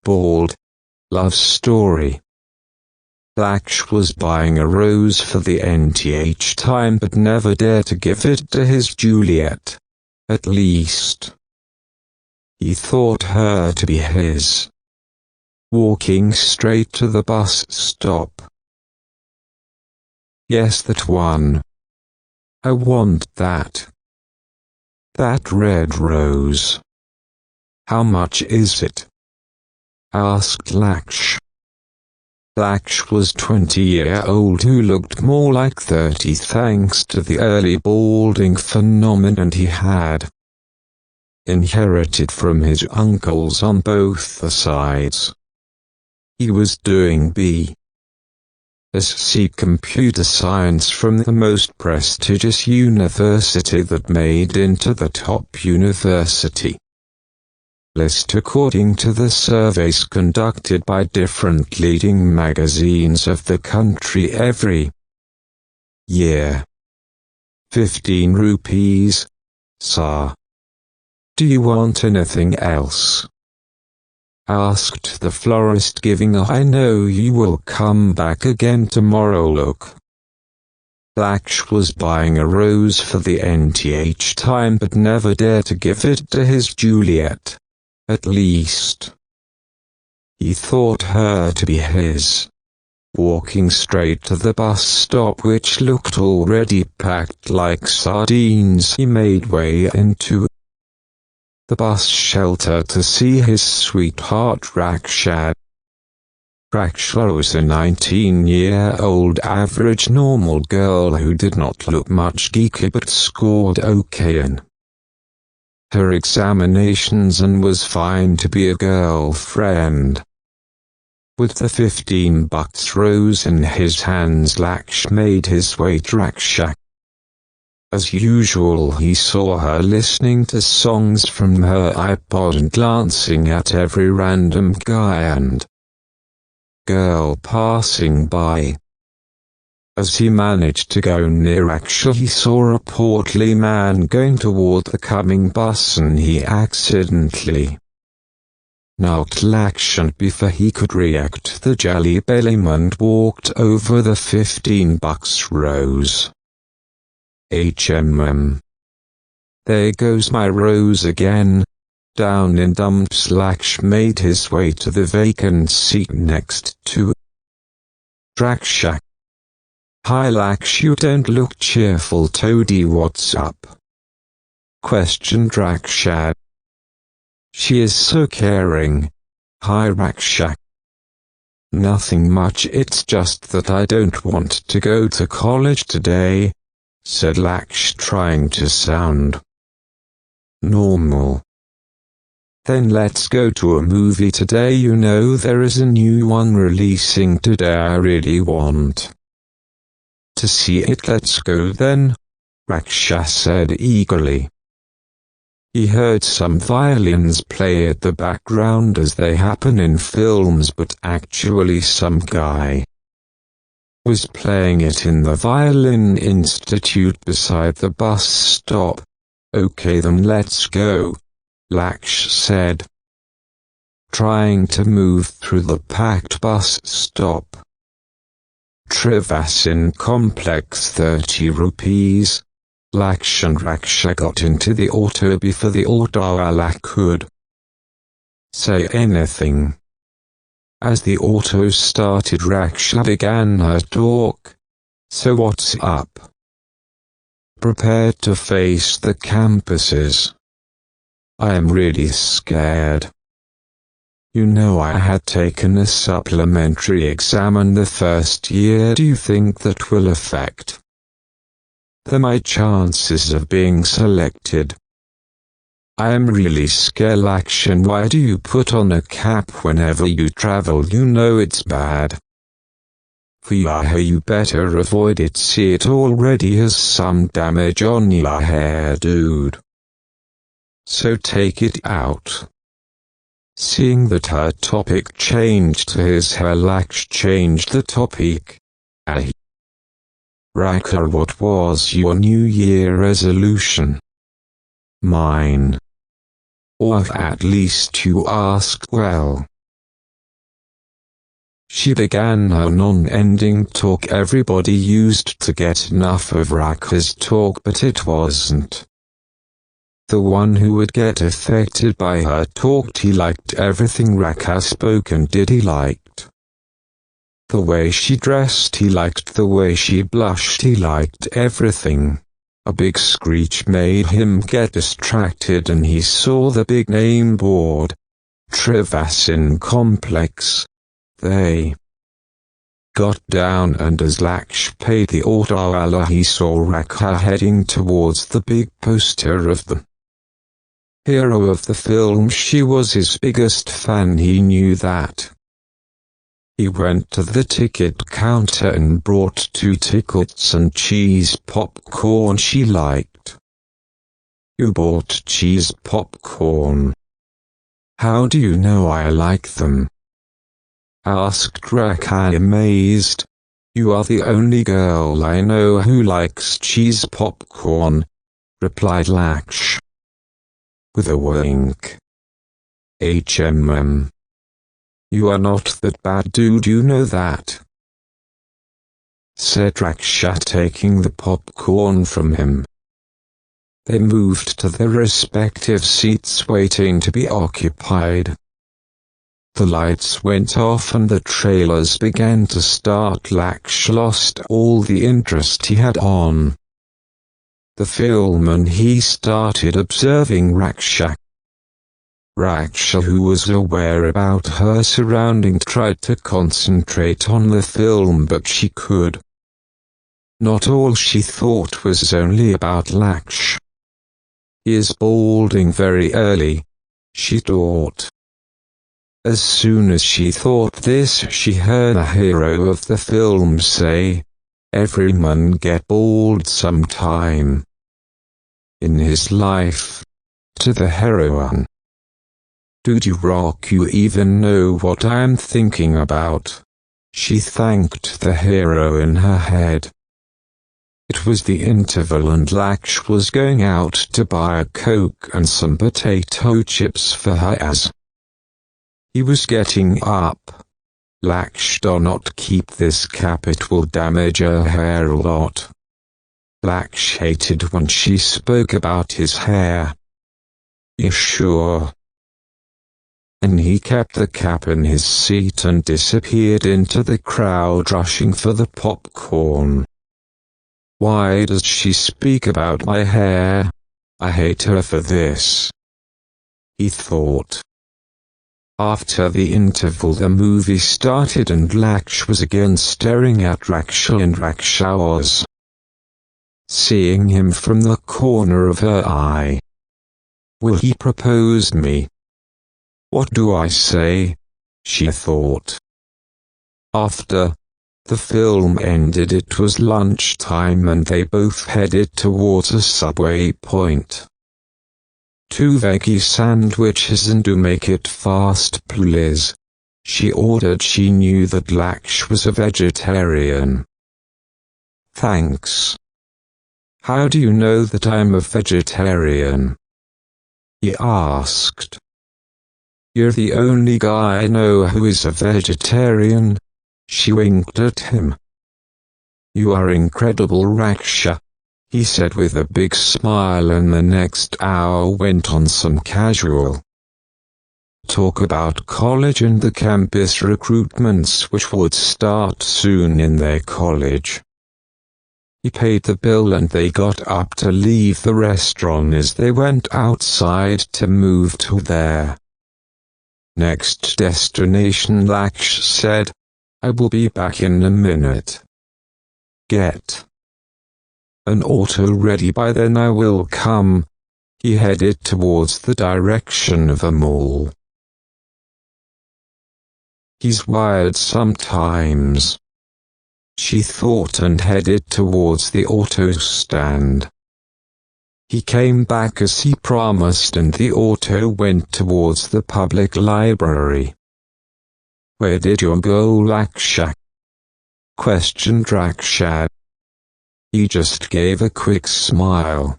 bald. Love story. Laksh was buying a rose for the nth time but never dared to give it to his Juliet. At least he thought her to be his. Walking straight to the bus stop. Yes, that one. I want that. That red rose. How much is it? Asked Laksh. Laksh was 20-year-old who looked more like 30 thanks to the early balding phenomenon he had inherited from his uncles on both the sides. He was doing B.Sc computer science from the most prestigious university that made into the top university list according to the surveys conducted by different leading magazines of the country every year. 15 rupees, sir. Do you want anything else? Asked the florist, giving a "I know you will come back again tomorrow" look. Laksh was buying a rose for the nth time but never dared to give it to his Juliet. At least he thought her to be his. Walking straight to the bus stop, which looked already packed like sardines, he made way into the bus shelter to see his sweetheart Raksha. Raksha was a 19-year-old average normal girl who did not look much geeky but scored okay in her examinations and was fine to be a girlfriend. With the 15 bucks rose in his hands, Laksh made his way to Raksha. As usual, he saw her listening to songs from her iPod and glancing at every random guy and girl passing by. As he managed to go near Raksha, he saw a portly man going toward the coming bus and he accidentally knocked Laksh, and before he could react, the jelly bellyman walked over the 15 bucks rose. There goes my rose again. Down in dumps, Laksh made his way to the vacant seat next to Raksha. "Hi Laksh, you don't look cheerful, toady, what's up?" questioned Raksha. "She is so caring." "Hi Raksha." "Nothing much, it's just that I don't want to go to college today," said Laksh, trying to sound normal. "Then let's go to a movie today, you know there is a new one releasing today, I really want to see it." "Let's go then," Raksha said eagerly. He heard some violins play at the background as they happen in films, but actually some guy was playing it in the Violin Institute beside the bus stop. "Okay then, let's go," Laksh said, trying to move through the packed bus stop. Trivasin complex, 30 rupees. Laksh and Raksha got into the auto before the auto-wala could say anything. As the auto started, Raksha began her talk. "So what's up? Prepared to face the campuses. I am really scared. You know, I had taken a supplementary exam in the first year. Do you think that will affect my chances of being selected?" "I am really scared, Laksh. And why do you put on a cap whenever you travel? You know it's bad for your hair. You better avoid it. See, it already has some damage on your hair, dude. So take it out." Seeing that her topic changed to his hair, Laksh changed the topic. "Raksha, what was your New Year resolution?" "Mine. Or at least you asked well. She began her non-ending talk. Everybody used to get enough of Rakha's talk, but it wasn't the one who would get affected by her talk. He liked everything Rakha spoke and did. He liked the way she dressed, he liked the way she blushed, he liked everything. A big screech made him get distracted and he saw the big name board, Trivasin Complex. They got down, and as Laksh paid the autowala he saw Rakha heading towards the big poster of the hero of the film. She was his biggest fan, he knew that. He went to the ticket counter and brought 2 tickets and cheese popcorn she liked. You bought cheese popcorn? How do you know I like them? Asked Rakha, amazed. You are the only girl I know who likes cheese popcorn, replied Laksh with a wink. HMM. You are not that bad dude, you know that, said Raksha, taking the popcorn from him. They moved to their respective seats waiting to be occupied. The lights went off and the trailers began to start. Laksh lost all the interest he had on the film and he started observing Raksha. Raksha, who was aware about her surroundings, tried to concentrate on the film, but she could not. All she thought was only about Laksh. He is balding very early, she thought. As soon as she thought this, she heard the hero of the film say, "Everyone get bald sometime in his life," to the heroine. "Dude, you rock, you even know what I'm thinking about," she thanked the hero in her head. It was the interval and Laksh was going out to buy a Coke and some potato chips for her as he was getting up. Laksh, do not keep this cap, it will damage her hair a lot. Laksh hated when she spoke about his hair. You sure? And he kept the cap in his seat and disappeared into the crowd rushing for the popcorn. Why does she speak about my hair? I hate her for this, he thought. After the interval the movie started and Laksh was again staring at Raksha and Raksha was seeing him from the corner of her eye. Will he propose me? What do I say? She thought. After the film ended, it was lunchtime and they both headed towards a subway point. 2 veggie sandwiches and do make it fast please, she ordered. She knew that Laksh was a vegetarian. Thanks. How do you know that I'm a vegetarian? He asked. You're the only guy I know who is a vegetarian, she winked at him. You are incredible, Raksha, he said with a big smile, and the next hour went on some casual talk about college and the campus recruitments which would start soon in their college. He paid the bill and they got up to leave the restaurant as they went outside to move to their next destination. Laksh said, I will be back in a minute. Get an auto ready, by then I will come. He headed towards the direction of a mall. He's wired sometimes, she thought, and headed towards the auto stand. He came back as he promised and the auto went towards the public library. Where did you go, Laksha? Questioned Raksha. He just gave a quick smile.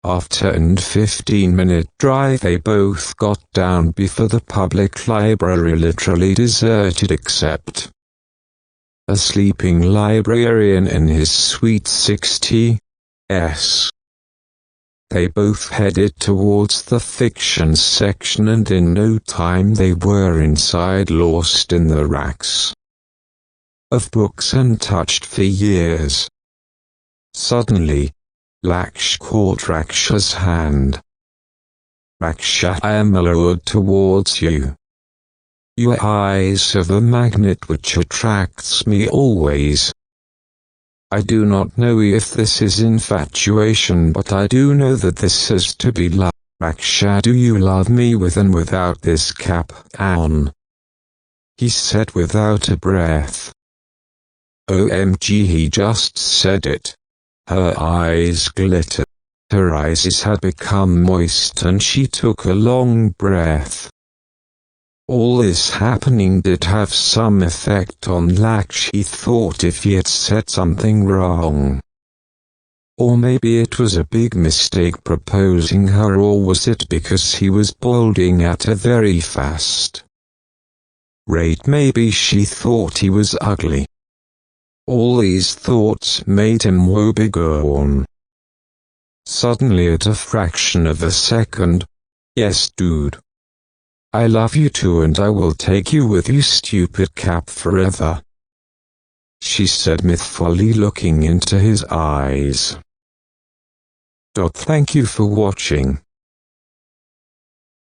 After a 15-minute drive they both got down before the public library literally deserted except a sleeping librarian in his sweet 60s. They both headed towards the fiction section and in no time they were inside, lost in the racks of books untouched for years. Suddenly, Laksh caught Raksha's hand. "Raksha, I am lured towards you. Your eyes have a magnet which attracts me always. I do not know if this is infatuation, but I do know that this has to be love. Raksha, do you love me with and without this cap on?" he said without a breath. OMG, he just said it. Her eyes glittered. Her eyes had become moist and she took a long breath. All this happening did have some effect on Laksh. He thought if he had said something wrong. Or maybe it was a big mistake proposing her, or was it because he was bolding at her very fast rate? Maybe she thought he was ugly. All these thoughts made him woebegone. Suddenly, at a fraction of a second, "Yes, dude. I love you too and I will take you with you, stupid cap, forever," she said mythfully, looking into his eyes. Thank you for watching.